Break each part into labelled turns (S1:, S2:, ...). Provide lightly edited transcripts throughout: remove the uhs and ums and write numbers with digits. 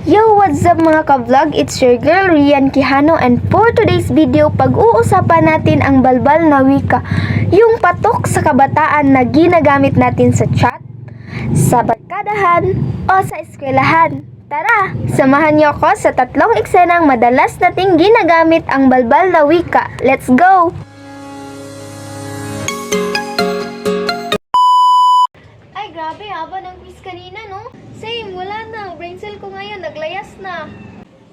S1: Yo, what's up mga ka-vlog? It's your girl Rian Quijano, and for today's video, pag-uusapan natin ang balbal na wika, yung patok sa kabataan na ginagamit natin sa chat, sa barkadahan, o sa eskwelahan. Tara, samahan niyo ako sa tatlong eksenang madalas nating ginagamit ang balbal na wika. Let's go! Ay, grabe, haba ng quiz kanina, no? Same, wala na. Brain cell ko ngayon, naglayas na.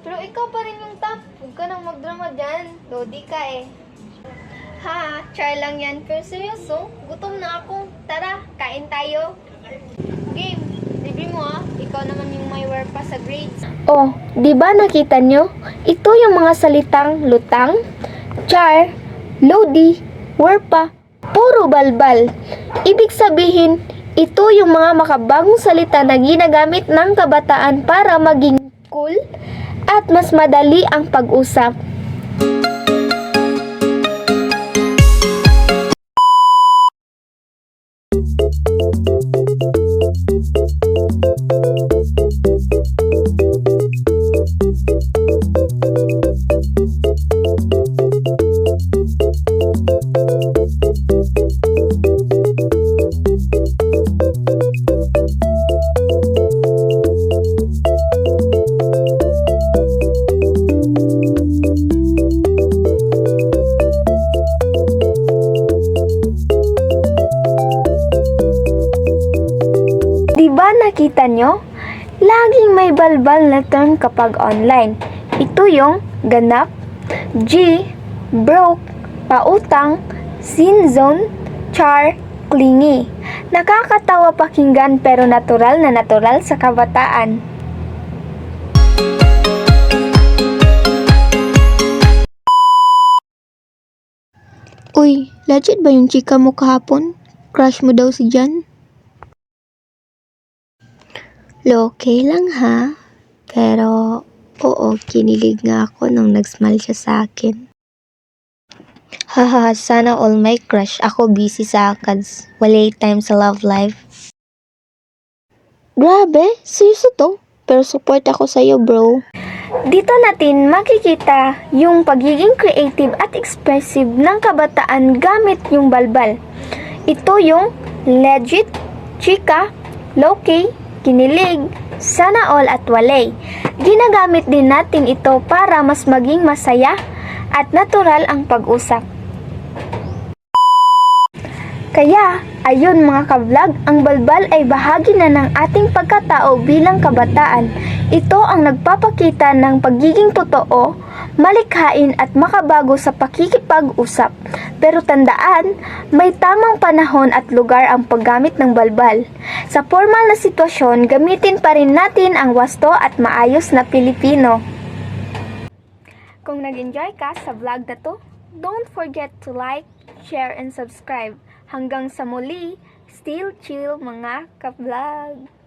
S1: Pero ikaw pa rin yung top. Huwag ka nang magdrama dyan. Lodi ka eh. Ha, char lang yan. Pero seryoso, gutom na ako. Tara, kain tayo. Game, libre mo ah. Ikaw naman yung may wear pa sa grades. Oh, di ba nakita nyo? Ito yung mga salitang lutang, char, lodi, werpa, puro balbal. Ibig sabihin, ito yung mga makabagong salita na ginagamit ng kabataan para maging cool at mas madali ang pag-usap. Diba nakita nyo? Laging may balbal na term kapag online. Ito yung ganap, G, broke, pautang, sin zone, char, clingy. Nakakatawa pakinggan pero natural na natural sa kabataan.
S2: Uy, legit ba yung chika mo kahapon? Crush mo daw si Jan? Okay lang ha, pero oo, kinilig nga ako nung nag-smile siya sa akin. Haha, sana all my crush. Ako busy sa akads. Walay time sa love life. Grabe, seryoso to? Pero support ako sa'yo, bro.
S1: Dito natin makikita yung pagiging creative at expressive ng kabataan gamit yung balbal. Ito yung legit, chika, low-key, kinilig, sana all at walay. Ginagamit din natin ito para mas maging masaya at natural ang pag-usap. Kaya, ayun mga ka-vlog, ang balbal ay bahagi na ng ating pagkatao bilang kabataan. Ito ang nagpapakita ng pagiging totoo, malikhain at makabago sa pakikipag-usap. Pero tandaan, may tamang panahon at lugar ang paggamit ng balbal. Sa formal na sitwasyon, gamitin pa rin natin ang wasto at maayos na Pilipino. Kung nag-enjoy ka sa vlog na to, don't forget to like, share, and subscribe. Hanggang sa muli, still chill mga ka-vlog!